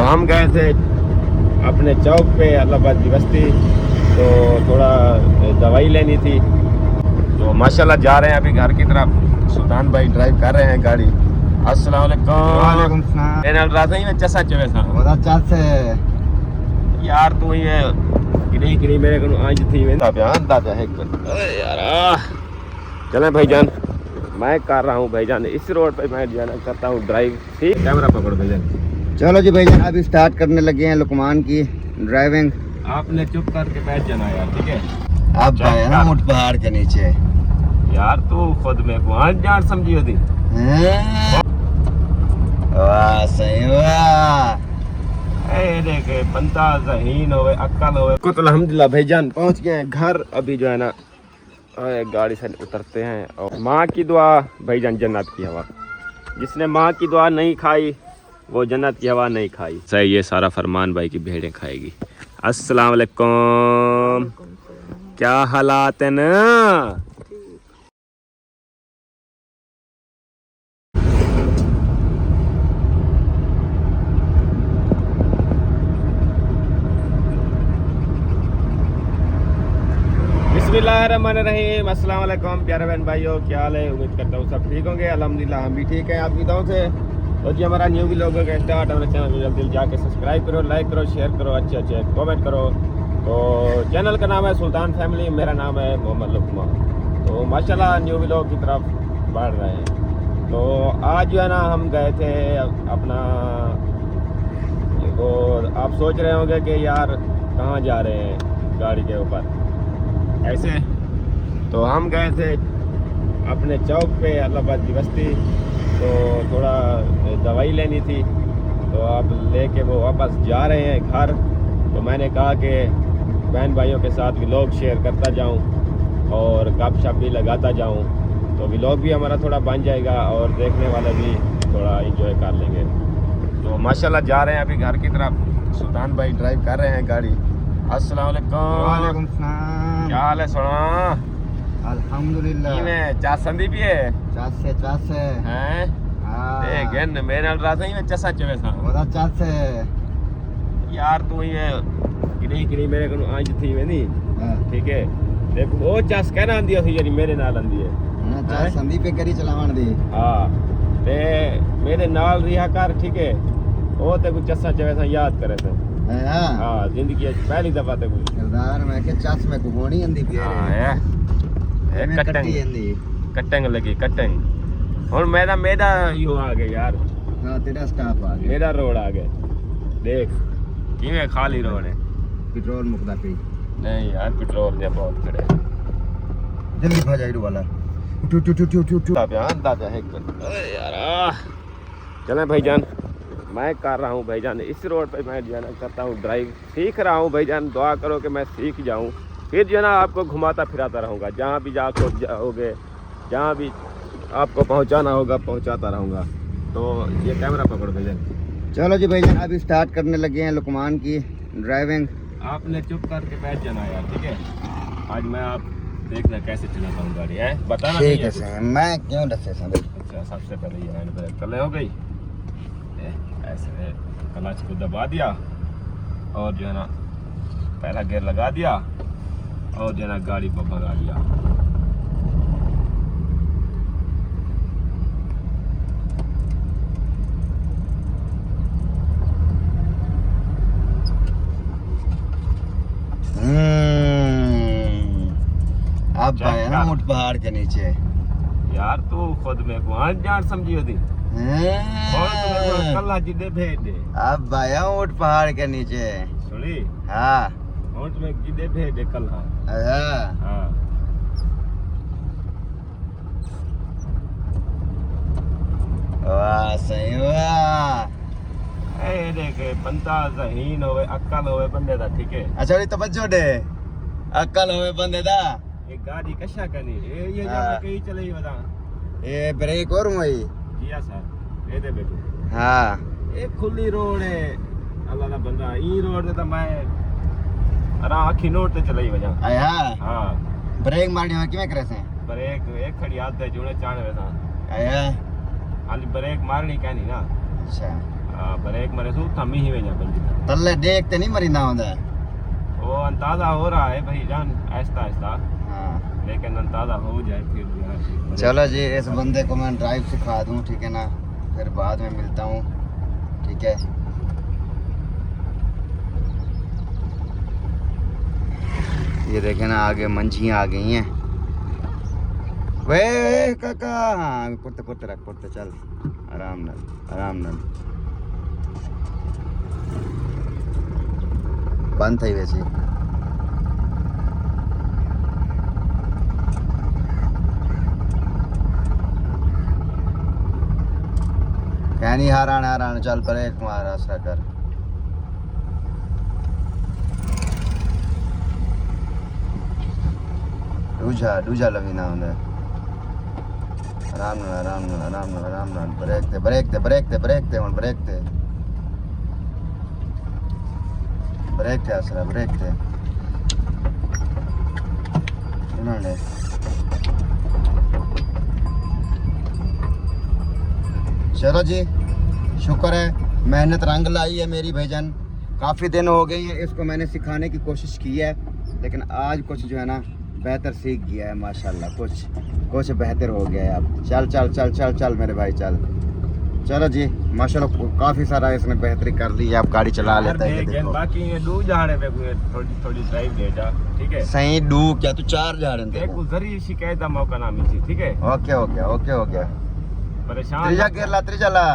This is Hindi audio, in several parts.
हम गए थे अपने चौक पे अल्लाहाबाद की बस्ती, तो थोड़ा दवाई लेनी थी। तो माशाल्लाह जा रहे हैं अभी घर की तरफ। सुल्तान भाई ड्राइव कर रहे हैं गाड़ी। अस्सलाम वालेकुम। एनल रात ही में चसा चवे सा ओदा चाचे यार तू ये किनी मेरे को आज थी वेंदा पे आंदा पे एक मिनट। अरे यार चलें भाईजान, मैं कर रहा हूँ भाईजान इस रोड पे, मैं जाना करता हूँ ड्राइव। ठीक, कैमरा पकड़ो भाईजान। चलो जी भाईजान, अभी स्टार्ट करने लगे हैं लुकमान की ड्राइविंग। आपने चुप करके बैठ जाना यार, ठीक है। अब भाई ना ऊंट पहाड़ के नीचे यार तू खुद में को जान समझी होती। वाह सही वाह। ए देखे बंदा ज़हीन होवे, अक्ल होवे। कुछ अल्हम्दुलिल्लाह भाईजान पहुंच गए हैं घर। अभी जो है ना गाड़ी से उतरते हैं। और माँ की दुआ भाईजान जन्नत की हवा। जिसने माँ की दुआ नहीं खाई वो जन्नत की हवा नहीं खाई। सही, ये सारा फरमान भाई की भेड़ें खाएगी। अस्सलाम वालेकुम, क्या हालात है ना। बिस्मिल्लाहिर्रहमानिर्रहीम। अस्सलाम वालेकुम प्यारे बहन भाइयों, क्या हाल है। उम्मीद करता हूँ सब ठीक होंगे। अल्हम्दुलिल्लाह हम भी ठीक हैं आपकी दुआओं से। तो जी हमारा न्यू व्लॉग का स्टार्ट, हमारे चैनल को जल्दी जाके सब्सक्राइब करो, लाइक करो, शेयर करो, अच्छे अच्छे कमेंट करो। तो चैनल का नाम है सुल्तान फैमिली, मेरा नाम है मोहम्मद लुकमान। तो माशाल्लाह न्यू व्लॉग की तरफ बढ़ रहे हैं। तो आज जो है ना हम गए थे अपना, तो आप सोच रहे होंगे कि यार कहाँ जा रहे हैं गाड़ी के ऊपर ऐसे। तो हम गए थे अपने चौक पे अल्लाहाबाद की बस्ती, तो थोड़ा दवाई लेनी थी। तो अब लेके वो वापस जा रहे हैं घर। तो मैंने कहा कि बहन भाइयों के साथ व्लॉग शेयर करता जाऊं और गपशप भी लगाता जाऊं, तो व्लॉग भी हमारा थोड़ा बन जाएगा और देखने वाले भी थोड़ा एंजॉय कर लेंगे। तो माशाल्लाह जा रहे हैं अभी घर की तरफ। सुल्तान भाई ड्राइव कर रहे हैं गाड़ी। अस्सलाम वालेकुम। क्या हाल है सोना। अल्हम्दुलिल्लाह। में चा संदीप है चाचे हैं। हां ए गेन मेरे नाल रात ही में चसा चवे सा ओदा चाचे यार तू ये किनी मेरे को आज थी वेंदी। ठीक है, देख वो चस कहना आंदी सी जेडी मेरे नाल आंदी है ना। चा संदीप पे करी चलावन दी। हां ते मेरे नाल रिहा कर, ठीक है। ओ ते कुछ चसा चवे सा याद करे थे। हां जिंदगी पहली दफा ते कुछ सरदार मैं के चस में को होनी आंदी पे। हां है कटिंग लगी कटिंग। और मेरा यू आ गया यार। हां तेरा स्टाफ आ गया, मेरा रोड आ गया। देख किवें खाली रोड है। पेट्रोल मुकदा पे नहीं यार पेट्रोल दे बहुत खड़े। जल्दी भा जाइडू वाला टू दादा है। अरे यार चलें भाईजान, मैं कर रहा हूँ भाईजान इस रोड पे, मैं जाना करता हूँ ड्राइव। सीख रहा हूँ भाईजान, दुआ करो कि मैं सीख जाऊँ, फिर जो है ना आपको घुमाता फिराता रहूँगा। जहाँ भी जाओगे, जहाँ भी आपको पहुँचाना होगा पहुँचाता रहूँगा। तो ये कैमरा पकड़ो भाईजान। चलो जी भाईजान, अभी स्टार्ट करने लगे हैं लुकमान की ड्राइविंग। आपने चुप करके बैठ जाना यार, ठीक है। आज मैं आप देखना कैसे चलाता हूँ गाड़ी है, बताना ठीक है सर, मैं क्यों डसे सर। अच्छा सबसे पहले ये हैंड ब्रेक कले हो गई, ऐसे क्लच को दबा दिया और जो है ना पहला गियर लगा दिया और जो है ना गाड़ी को भगा लिया। अब भाई ना ऊंट पहाड़ के नीचे। यार तू खुद में को जान समझी होती। कल्ला जिदे भेज दे। अब भाई ऊंट पहाड़ के नीचे सुनी। हाँ ऊंट में जिदे भेज दे कल्ला। हाँ वाह सही वाह। ए देखे बंदा ज़हीन होवे, अक्ल होवे बंदे दा, ठीक है। अच्छा ये तवज्जो दे, अक्ल होवे बंदे दा। ये गाड़ी कशा करनी ये जब कहीं चले ही बता। ये ब्रेक और मोई किया सर ये दे बेटू। हाँ ये खुली रोड है अल्लाह दा बंदा। ई रोड ते मैं अरा आखी नोट ते चले ही वजा। आया हां ब्रेक मारनी हो किवें करे से। ब्रेक एक खड़ी हाथ दे जुने चाण वेसा। आया हाली ब्रेक मारनी कहनी ना। अच्छा हाँ ब्रेक मरे सू थमी ही वेजा बंदी तल्ले देखते नहीं मरी ना होता है। वो अंदाजा हो रहा है भाई जान आहिस्ता आहिस्ता, हाँ लेकिन अंदाजा हो जाए फिर यार। चलो जी, इस बंदे को मैं ड्राइव सिखा दूँ, ठीक है ना, फिर बाद में मिलता हूँ, ठीक है। ये देखे ना आगे मंझियाँ आ गई हैं। वे काका, हाँ पुरते पुरते रख, पुरते चल, आराम नाल आराम नाल। बंद थी वैसे क्या नहीं, हारान चल पर एक मार आसरा कर। दूजा लवी ना होंगे। आराम नाल ब्रेक ते ब्रेक ते हुन ब्रेक ते आसरा ब्रेक ते उन्होंने। चलो जी, शुक्र है मेहनत रंग लाई है मेरी भाईजान। काफ़ी दिन हो गई है इसको मैंने सिखाने की कोशिश की है, लेकिन आज कुछ जो है ना बेहतर सीख गया है माशाल्लाह, कुछ बेहतर हो गया है अब। चल चल चल चल चल मेरे भाई चल। चलो जी माशाल्लाह, काफ़ी सारा इसने बेहतरी कर ली है, अब गाड़ी चला लेता है। देखो बाकी ये दो जाने पे कोई थोड़ी ड्राइव दे जा, ठीक है। सही डू क्या तू 4 जा रहे थे? एक जरी शिकायत का मौका ना मिली, ठीक है। ओके हो गया। परेशान त्रिजा गेर ला, त्रिजा ला।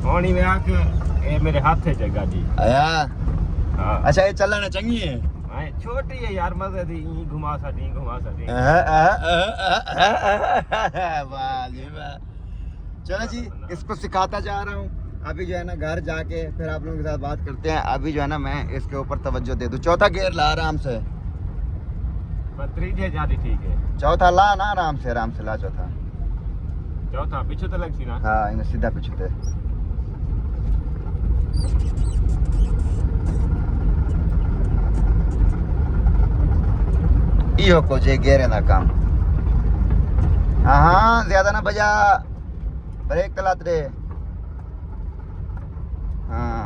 होनी में आके ये मेरे हाथ है जगह जी। आया हाँ अच्छा, ये चलना चंगी है। हाँ, छोटी है यार, मजे थी घुमा सा दी। वाह जी वाह। चलो जी, इसको सिखाता जा रहा हूँ। अभी जो है ना घर जाके फिर आप लोगों के साथ बात करते हैं। अभी जो है ना मैं इसके ऊपर तवज्जो दे दूँ। चौथा गेयर ला आराम से, त्रीजे ज्यादा ठीक है। चौथा ला ना, आराम से ला चौथा पीछे तो लगती ना। हाँ इन्हें सीधा पीछे थे। इहो को जे गेरे ना काम। हाँ ज्यादा ना बजा, ब्रेक तलात रे। हाँ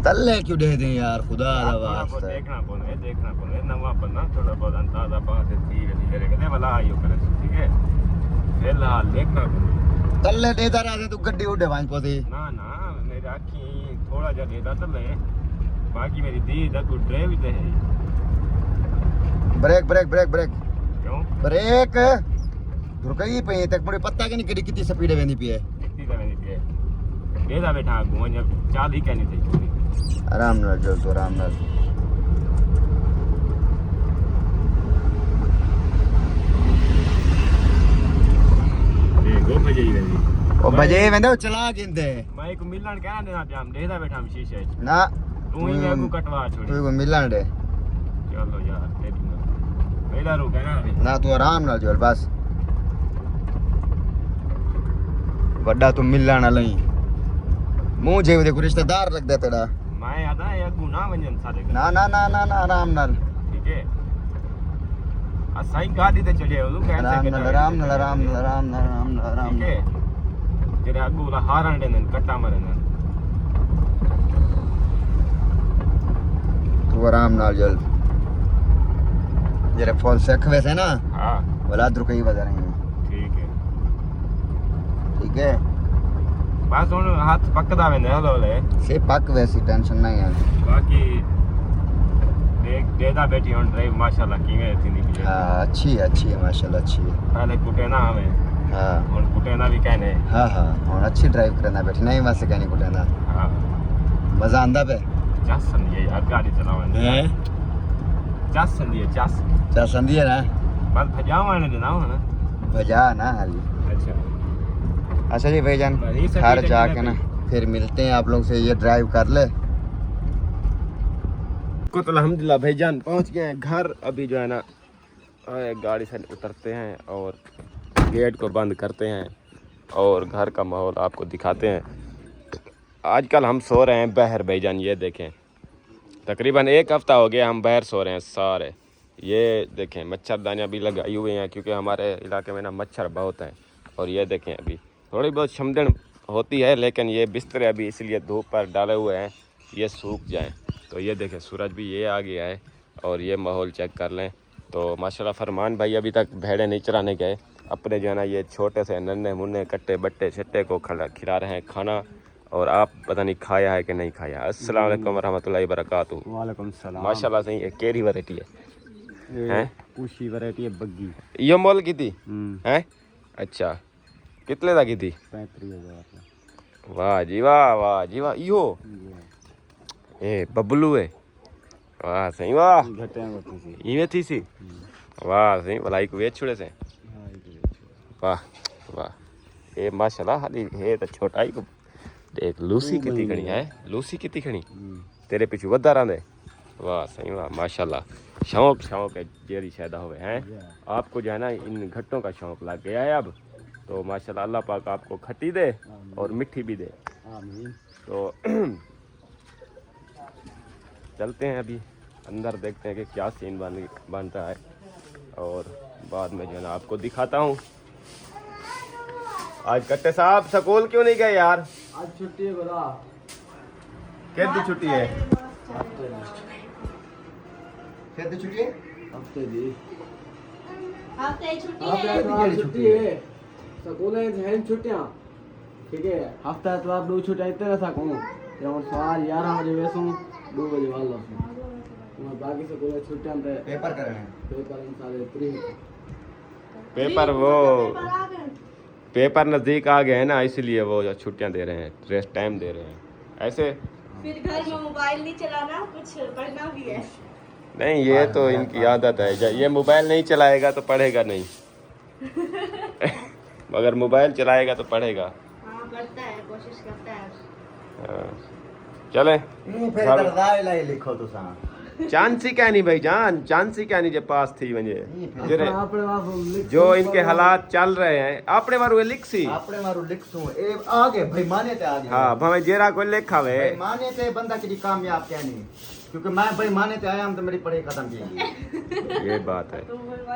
तल्ले क्यों दे दें यार, खुदा दा वास्ता। देखना कौन है नवा बना थोड़ा बहुत अंदाजा बात है थी करेगा वाला आयो करे, ठीक है। फिलहाल देखना तल्ले देदा रहा तू गड्डी उड़े वांच पोती ना मेरी आँखी थोड़ा जा देदा तल्ले, बाकी मेरी दी दा तू ड्राइव दे है। ब्रेक क्यों ब्रेक रुकई पे तक मुझे पता कि नहीं कितनी स्पीड वेंदी पई है। कितनी दा वेंदी पई है देदा बैठा गुंज चाल ही कहनी थी। आराम नाल चल तो, आराम नाल। देखो बजे ही वेंदी ओ बजे वेंदे चला गिंदे मैं को मिलन कहना देना प्याम देदा बैठा शीशे ना, तू ही मैं को कटवा छोड़ी। तू को मिलन दे। चलो यार दे दूंगा मेरा रुक है ना, तू आराम नाल चल बस। वड्डा तू मिलन लई मुंह जे देखो रिश्तेदार रख दे तेरा। मैं आदा या गुना वंजन सारे ना आराम नाल, ठीक है। असाई गाड़ी ते चढ़े हो तू कहते आराम नाल ठीक है। तेरे अगू वाला हारण देन कट्टा मरन तू आराम नाल चल। जरे फॉल सेख वैसे ना, हां वाला रुकई बजा रहे हैं, ठीक है। बस हुन हाथ पकदा वेंदे हलोले से पक वैसी टेंशन नहीं है। बाकी देख देदा बेटी ऑन ड्राइव माशाल्लाह कीवे थी नहीं है। हां अच्छी है माशाल्लाह अच्छी है। पहले कुटे ना हमें, हां और कुटे ना भी कहने। हां और अच्छी ड्राइव करना बैठी नहीं वैसे कहनी कुटे ना। हां मजा आंदा पे जस संदी यार गाड़ी चलावन हैं, जस संदी है ना, बस भजावन देना हो ना भजा ना हाली। अच्छा जी भाईजान, घर जाके ना फिर मिलते हैं आप लोग से। ये ड्राइव कर ले को तो अल्हम्दुलिल्लाह भाईजान पहुंच गए हैं घर। अभी जो है ना गाड़ी से उतरते हैं और गेट को बंद करते हैं और घर का माहौल आपको दिखाते हैं। आजकल हम सो रहे हैं बहर भाईजान, ये देखें तकरीबन 1 हफ्ता हो गया हम बाहर सो रहे हैं सारे। ये देखें मच्छरदानियाँ भी लगाई हुई हैं क्योंकि हमारे इलाके में ना मच्छर बहुत हैं। और ये देखें अभी थोड़ी बहुत शमदन होती है लेकिन ये बिस्तर अभी इसलिए धूप पर डाले हुए हैं ये सूख जाएं। तो ये देखें सूरज भी ये आ गया है और ये माहौल चेक कर लें। तो माशाल्लाह फरमान भाई अभी तक भेड़ें नहीं चराने गए, अपने जो है ना ये छोटे से नन्हे मुन्ने कट्टे बट्टे छट्टे को खिला रहे हैं खाना। और आप पता नहीं खाया है कि नहीं खाया। अस्सलाम वालेकुम रहमतुल्लाहि बरकातहू। वालेकुम सलाम। माशाल्लाह सही है। केरी वैरायटी है पूछी वैरायटी है बग्गी। ये मोल की थी हैं? अच्छा कितने दा की थी? 35,000। वाह जी वाह, वाह जी वाह। यो ए बबलू है। वाह सही वाह। ये थी सी वाह सही भलाई को वेच छुड़े से। वाह वाह ये माशाल्लाह हाली है तो छोटा ही को देख। लूसी कितनी खड़ी है, लूसी कितनी खड़ी तेरे पीछे वधा रहा। वाह सही वाह माशाल्लाह। शौक है जेरी शायदा हुए हैं आपको जो है ना इन घट्टों का शौक लग गया है अब। तो माशाल्लाह अल्लाह पाक आपको खट्टी दे और मिट्टी भी दे। तो चलते हैं अभी अंदर देखते हैं कि क्या सीन बनता है और बाद में जो है ना आपको दिखाता हूँ। आज कट्टे साहब स्कूल क्यों नहीं गए यार? आज छुट्टी है बड़ा। कितनी छुट्टी है? कितनी छुट्टी है? हफ्ते दी हफ्ते छुट्टी है। स्कूल है छुट्टियां ठीक है। हफ्ता एतवार 2 छुट्टियां इतने रसा कहूं जब सवार 11 बजे वेसू 2 बजे वाला मैं बाकी स्कूल छुट्टियां पे पेपर कर रहे हैं। पेपर इन सारे प्री पेपर वो पेपर नज़दीक आ गए हैं ना इसलिए वो छुट्टियां दे रहे हैं, रेस्ट टाइम दे रहे हैं ऐसे। फिर घर में मोबाइल नहीं चलाना, कुछ पढ़ना भी है। नहीं ये तो इनकी आदत है, ये मोबाइल नहीं चलाएगा तो पढ़ेगा नहीं मगर मोबाइल चलाएगा तो पढ़ेगा। हाँ पढ़ता है, कोशिश करता है। हाँ। चले फिर दरदार लाई लिखो तो सा चांसी क्या नहीं भाई जान, चांसी क्या नहीं जे पास थी वंजे जरे अपने आप जो इनके हालात चल रहे हैं अपने मारू लिख सी आपने मारू लिखसू ए आगे भाई माने ते आगे। हाँ भाई जेरा कोई लिखावे भाई माने ते बंदा की कामयाब क्या नहीं क्योंकि मैं भाई माने ते आया हम तो मेरी पढ़ाई खत्म की। ये बात है।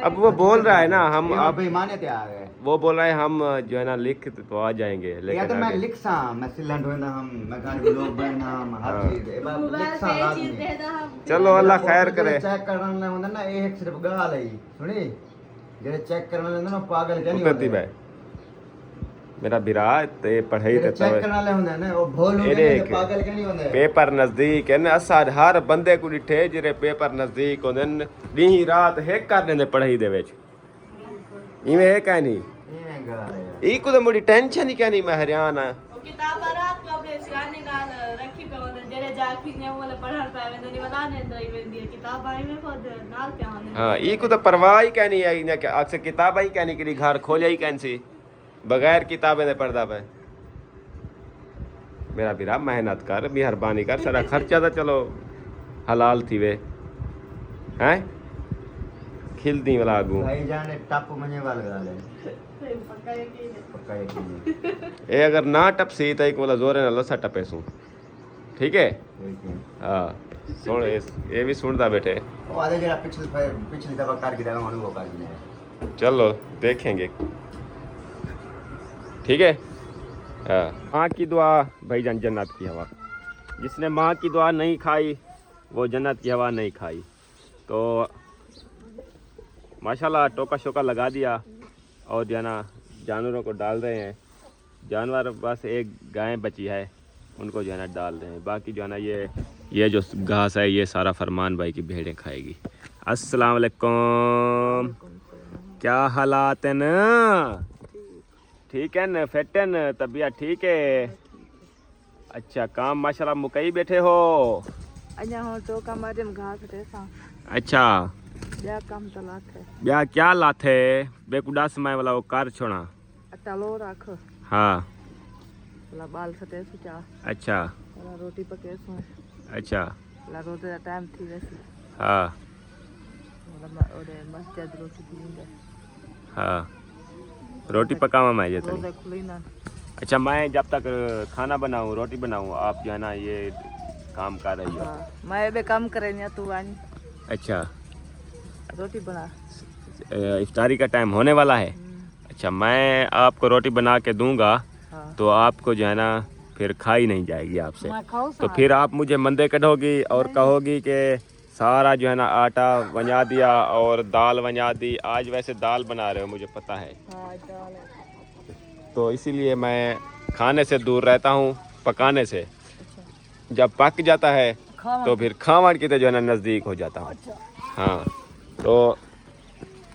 अब वो बोल रहा है ना हम अब भाई माने ते आ गए। वो बोल रहा है हम जो है ना लिख तो आ जाएंगे या तो लेकिन मैं आगे- लिखसा मैं सिलेंड होना हम मैं गाने में लोग बनना हम हर हाँ। चीज ए मैं मोबाइल लिखसा पे लाजमी चीज दे दा हम। चलो अल्लाह खैर करे। चेक करना होता ना एक सिर्फ गाल है सुनी जेरे चेक करना लेंदा ना पागल क्या नहीं उतरती भाई मेरा बिरा ते पढ़ाई जेरे देता चेक है करना ले होंदा ना वो भोल हो ये गए देख। पागल क्या नहीं होंदा पेपर नजदीक है ना असा हर बंदे को डिठे जेरे पेपर नजदीक होंदे दी रात हेक कर देंदे पढ़ाई दे विच इवें है क्या नहीं ये गाल है ई को तो मुड़ी टेंशन ही क्या नहीं मैं हैरान है। वो किताब रात को अपने सिराने नाल रखी पे होने जेरे जाके ने वाले पढ़न पावे नहीं बताने दई वेंदी किताब आई में खुद नाल पे होने। हाँ ई को तो परवाह ही क्या नहीं आई ना कि अक्सर किताब ही क्या नहीं कि घर खोले ही कैंसी बगैर किताबें दे पढ़दा पे। मेरा बिरा मेहनत कर मेहरबानी कर सारा खर्चा तो चलो हलाल थी वे हैं खिलती वाला आगू भाई जाने टप मने वाला गाल है पक्का यकीन है। पक्का यकीन ए अगर ना टप सी तो एक वाला जोरे ना लसा टपे सू ठीक है। है हाँ सुन ये भी सुनता बैठे वो आधे जरा पिछली दफा कर के देगा वो कर दिया चलो देखेंगे ठीक है। हाँ माँ की दुआ भाईजान जन्नत की हवा, जिसने माँ की दुआ नहीं खाई वो जन्नत की हवा नहीं खाई। तो माशाल्लाह टोका शोका लगा दिया और जो है ना जानवरों को डाल रहे हैं। जानवर बस एक गाय बची है उनको जो है ना डाल रहे हैं, बाकी जो है ना ये जो घास है ये सारा फरमान भाई की भेड़ें खाएगी। अस्सलाम वालेकुम, क्या हालात है ना? ठीक है न, फिट है न, तबीयत ठीक है? अच्छा काम माशाल्लाह मुकई बैठे हो? अजा हो तो कमरे में घास रेसा अच्छा या काम तलात है ब्या क्या लाथे बेकुडा समय वाला वो कार छोड़ा तलो रख हाँ ला बाल सटे सुचा अच्छा ला रोटी पके सो अच्छा ला रोटी का टाइम थी वैसे हाँ ला ओरे मस्जिद रोटी पींगे हाँ रोटी पकावा मैं ये तनी। रोजा खुली ना अच्छा मैं जब तक खाना बनाऊँ रोटी बनाऊँ आप जो है ना ये काम कर रही हो? मैं भी काम करे नहीं तू आनी अच्छा, रोटी बना। इफ्तारी का टाइम होने वाला है। अच्छा, मैं आपको रोटी बना के दूंगा हाँ। तो आपको जो है ना फिर खाई नहीं जाएगी आपसे, मैं खाऊं तो फिर आप मुझे मंदे कढ़ोगी और कहोगी कि सारा जो है ना आटा बना दिया और दाल बना दी। आज वैसे दाल बना रहे हो मुझे पता है, तो इसीलिए मैं खाने से दूर रहता हूँ, पकाने से। जब पक जाता है तो फिर खावन की तो जो है ना नज़दीक हो जाता हूँ। हाँ, तो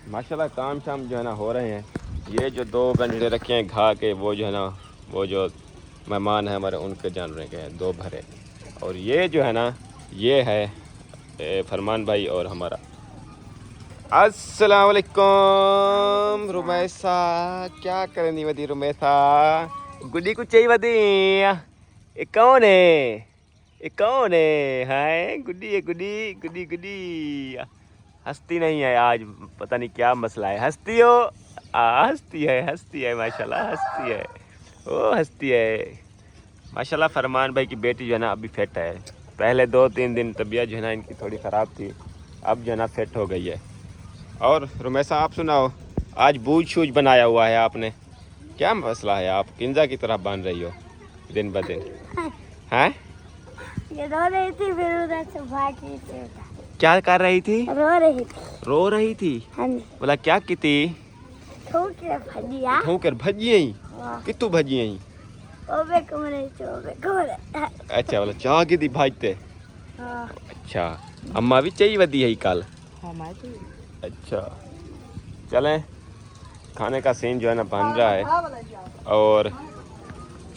माशाल्लाह काम शाम जो है ना हो रहे हैं। ये जो 2 गंढे रखे हैं घा के, वो जो है ना वो जो मेहमान हैं हमारे उनके जानने के हैं 2 भरे। और ये जो है ना ये है फरमान भाई और हमारा। अस्सलाम वालेकुम रुमैसा, क्या करनी वदी रुमैसा? गुड्डी कुछ चाहिए वदी? ये कौन है? ये कौन है? हाय गुड्डी है, गुड्डी गुड्डी गुड्डी। हंसती नहीं है आज, पता नहीं क्या मसला है। हंसती हो? हंसती है माशाल्लाह, हंसती है, ओ हंसती है माशाल्लाह। फरमान भाई की बेटी जो है ना अभी फिट है। पहले 2-3 दिन तबीयत जो है ना इनकी थोड़ी ख़राब थी, अब जो है ना फिट हो गई है। और रुमैसा आप सुनाओ, आज बूझ शूझ बनाया हुआ है आपने, क्या मसला है? आप किंजा की तरह बन रही हो दिन ब दिन। हैं? ये रो रही थी, फिर उधर से भाग रही थी। क्या कर रही थी? रो रही थी। रो रही थी? हाँ जी। बोला क्या की थी? ठोकर भजिया। ठोकर भजी आई? कितू भजी आई? ओबे कमरे चोबे कमरे। अच्छा, बोला चाह की थी भाजते? अच्छा, अम्मा भी चाहिए वदी है कल? अच्छा, चलें, खाने का सीन जो है ना बन रहा है और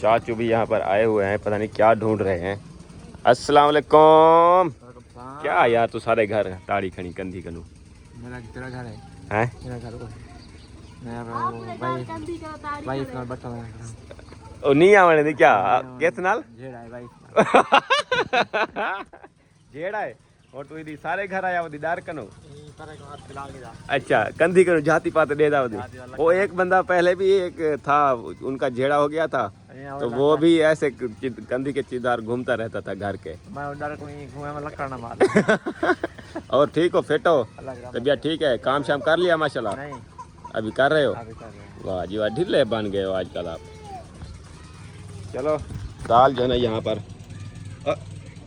चाचू भी यहाँ पर आए हुए हैं, पता नहीं क्या ढूंढ रहे हैं। अस्सलाम वालेकुम। क्या यार तू सारे घर ताड़ी खड़ी कंधी कनू? तेरा घर है? हैं? मेरा घर को भाई का बट्टा ओ नहीं आने दी क्या? किस नाल? जेड़ा है भाई। जेड़ा है और तू इधी सारे घर आया वदी दार कनो? अच्छा, कंधी कनो जाति पाते दे दा वदी। वो एक बंदा पहले भी एक था, उनका झेड़ा हो गया था, तो वो भी ऐसे कंधी के चीदार घूमता रहता था घर के। मैं डर को नहीं घूमे, मैं लकड़ना मार। और ठीक हो, फिट हो, तबीयत ठीक है? काम शाम कर लिया माशाल्लाह? नहीं, अभी कर रहे हो? अभी कर रहे हैं। वाह जी वाह, ढीले बन गए हो आजकल आप। चलो, दाल जो है ना यहाँ पर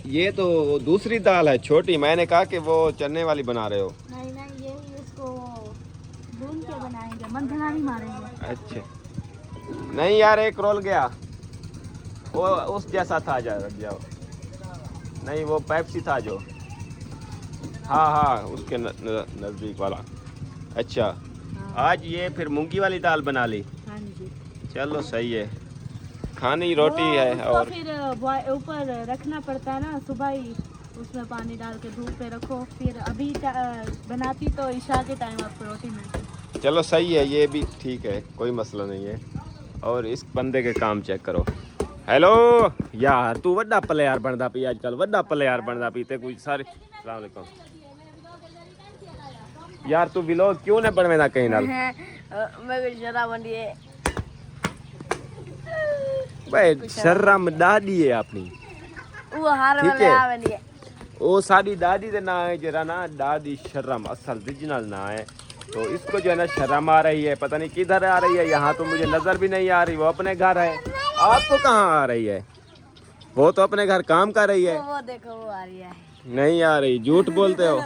ये तो दूसरी दाल है छोटी, मैंने कहा कि वो चने वाली बना रहे हो। नहीं नहीं, ये इसको भून के बनाएंगे, मंथना नहीं मारेंगे। अच्छा, नहीं यार एक रोल गया, वो उस जैसा था, जाओ नहीं वो पेप्सी था जो, हाँ उसके नज़दीक वाला। अच्छा, आज ये फिर मूंगी वाली दाल बना ली? हाँ जी। चलो सही है, खानी रोटी है। और फिर ऊपर रखना पड़ता है ना, सुबह ही उसमें पानी डाल के धूप पे रखो, फिर अभी बनाती तो ईशा के टाइम आपको रोटी मिलती। चलो सही है, ये भी ठीक है, कोई मसला नहीं है। और इस बंदे के काम चेक करो। हेलो यार, तू वड्डा प्लेयर बनता पी आजकल, वड्डा प्लेयर बनता पी ते कोई सारे। अस्सलाम वालेकुम यार, तू व्लॉग क्यों नहीं बनवेदा कहीं नाल? मैं भी जरा बनिए भाई शर्म दादी है अपनी, वो हार ठीक वाले है। आवे नहीं। वो साड़ी दादी दे ना है जरा ना, दादी शर्म असल ओरिजिनल ना है, तो इसको जो है ना शर्म आ रही है, पता नहीं किधर आ रही है। यहाँ तो मुझे नजर भी नहीं आ रही, वो अपने घर है। आपको कहाँ आ रही है? वो तो अपने घर काम कर रही है। वो देखो वो आ रही है। नहीं आ रही, झूठ बोलते हो।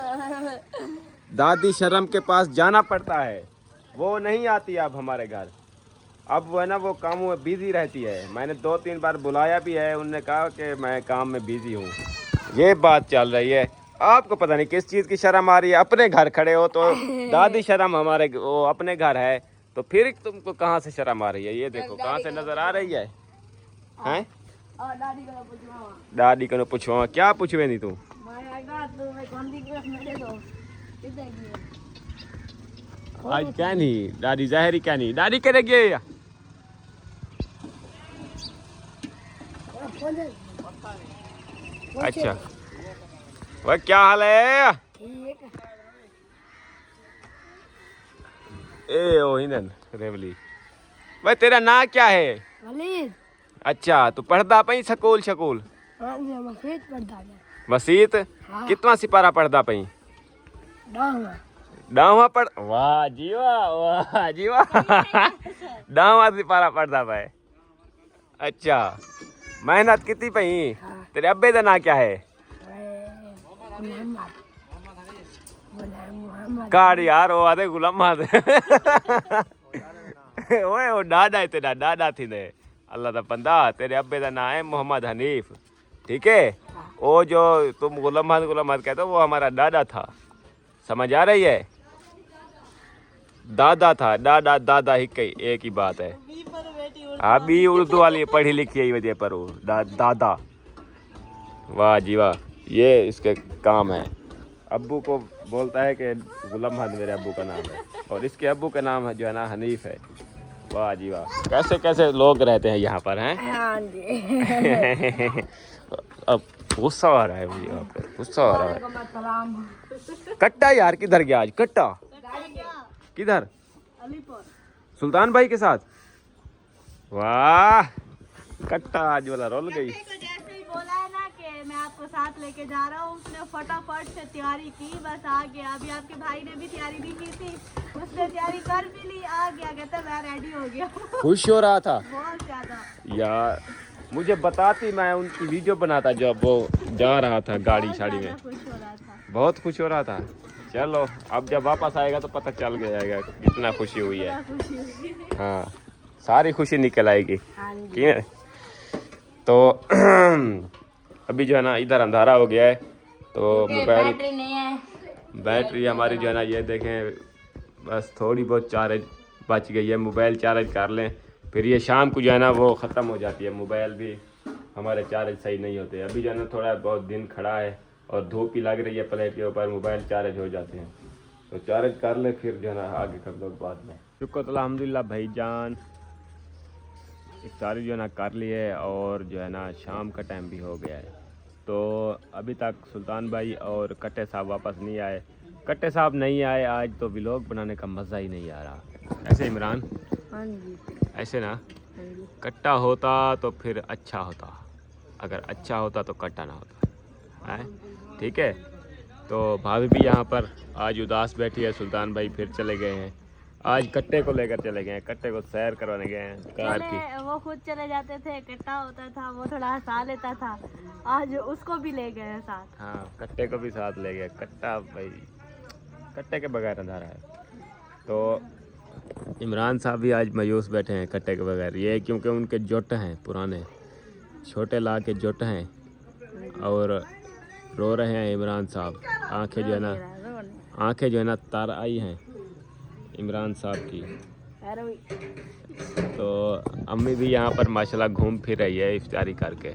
दादी शर्म के पास जाना पड़ता है, वो नहीं आती अब हमारे घर। अब वो है ना वो कामों में बिजी रहती है। मैंने 2-3 बार बुलाया भी है, उनने कहा कि मैं काम में बिजी हूँ। ये बात चल रही है। आपको पता नहीं किस चीज़ की शर्म आ रही है। अपने घर खड़े हो तो दादी शर्म, हमारे वो अपने घर है, तो फिर तुमको कहाँ से शर्म आ रही है? ये देखो कहाँ से नजर आ रही है, हैं? दादी को पूछो, क्या पूछवे नहीं तू? आज क्या नहीं दादी जहरी क्या नहीं दादी करे गए। अच्छा, वह क्या हाल है? ए ओ हिंदन रेवली, वह तेरा नाम क्या है? वलीद। अच्छा, तू पढ़ता पई स्कूल शकूल? हाँ जी मफीद पढ़ता है मसीत कितना सिपारा पढ़दा पई? 10वां पढ़, वाह जी वाह 10वां सिपारा पढ़दा पे। अच्छा मेहनत कितनी पई? तेरे अब्बे दा ना क्या है? काड़ यार वो आदे गुलाम माद ओए वो डाडा तेरा डाडा थी दे अल्लाह दा बंदा। तेरे अब्बे दा नाम है मोहम्मद हनीफ, ठीक है? वो जो तुम गुलाम माद कहते हो वो हमारा दादा था, समझ आ रही है? दादा था, दादा दादा एक ही बात है। हाँ बी उर्दू वाली पढ़ी लिखी है वजह पर वो दादा। वाह जी वाह, ये इसके काम है। अब्बू को बोलता है कि गुलाम अहमद मेरे अब्बू का नाम है और इसके अब्बू का नाम है जो है ना हनीफ है। वाह जी वाह, कैसे कैसे लोग रहते हैं यहाँ पर हैं। हाँ जी अब गुस्सा आ रहा है मुझे, यहाँ पे गुस्सा आ रहा है। कट्टा यार किधर गया आज? कट्टा किधर? अलीपुर सुल्तान भाई के साथ। वाह कट्टा आज वाला रोल गई। को जैसे ही बोला है ना कि मैं आपको साथ लेके जा रहा हूँ, उसने फटाफट से तैयारी की, बस आ गया। अभी आपके भाई ने भी तैयारी नहीं की थी, उसने तैयारी कर भी ली, आ गया, कहता मैं रेडी हो गया। खुश हो रहा था बहुत ज्यादा यार, मुझे बताती मैं उनकी वीडियो बनाता जब वो जा रहा था गाड़ी शाड़ी में। खुश हो रहा था। बहुत खुश हो रहा था। चलो अब जब वापस आएगा तो पता चल जाएगा कितना खुशी हुई है। खुशी हुई। हाँ सारी खुशी निकल आएगी। ठीक है तो अभी जो है ना इधर अंधारा हो गया है तो मोबाइल बैटरी हमारी जो है ना ये देखें बस थोड़ी बहुत चार्ज बच गई है। मोबाइल चार्ज कर लें फिर ये शाम को जो है ना वो ख़त्म हो जाती है। मोबाइल भी हमारे चार्ज सही नहीं होते। अभी जो है ना थोड़ा बहुत दिन खड़ा है और धूप भी लग रही है प्लेट के ऊपर, मोबाइल चार्ज हो जाते हैं तो चार्ज कर ले फिर जो है ना आगे कर लो बाद में। शुक्र अल्हम्दुलिल्लाह भाईजान इफ्तारी जो है ना कर ली है और जो है ना शाम का टाइम भी हो गया है। तो अभी तक सुल्तान भाई और कट्टे साहब वापस नहीं आए। कट्टे साहब नहीं आए आज तो व्लॉग बनाने का मज़ा ही नहीं आ रहा। ऐसे इमरान? हाँ जी ऐसे ना कट्टा होता तो फिर अच्छा होता, अगर अच्छा होता तो कट्टा ना होता है। ठीक है तो भाभी भी यहाँ पर आज उदास बैठी है। सुल्तान भाई फिर चले गए हैं, आज कट्टे को लेकर चले गए हैं, कट्टे को सैर करवाने गए हैं कार की। वो खुद चले जाते थे, कट्टा होता था, वो थोड़ा हंसा लेता था, आज उसको भी ले गए हैं साथ। हाँ कट्टे को भी साथ ले गए। कट्टा भाई कट्टे के बगैर अंधारा है। तो इमरान साहब भी आज मायूस बैठे हैं कट्टे के बगैर। ये क्योंकि उनके जोट हैं पुराने, छोटे ला के जोट हैं और रो रहे हैं इमरान साहब। आंखें जो है ना तार आई हैं इमरान साहब की। तो अम्मी भी यहाँ पर माशाल्लाह घूम फिर रही है इफ्तारी करके।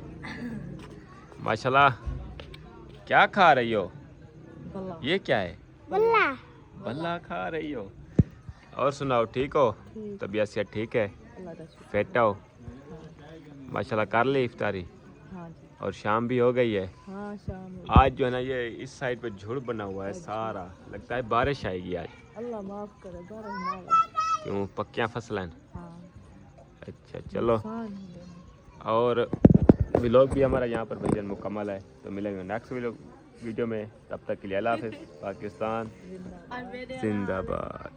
माशाल्लाह क्या खा रही हो? ये क्या है? बल्ला खा रही हो। और सुनाओ ठीक हो? तबीयत से ठीक है? फिट हो? माशाल्लाह कर ली इफ्तारी और शाम भी हो गई है। हाँ शाम आज जो है ना ये इस साइड पे झुड़ बना हुआ है सारा, लगता है बारिश आएगी आज। अल्लाह माफ करे बारिश ना आए। क्यों पक्कियाँ फसलन? हाँ अच्छा चलो नुकसान हो गया। और व्लॉग भी हमारा यहाँ पर भजन मुकम्मल है। तो मिलेंगे नेक्स्ट वीडियो में, तब तक के लिए अल्लाह हाफ़िज़। पाकिस्तान और मेरे जिंदाबाद।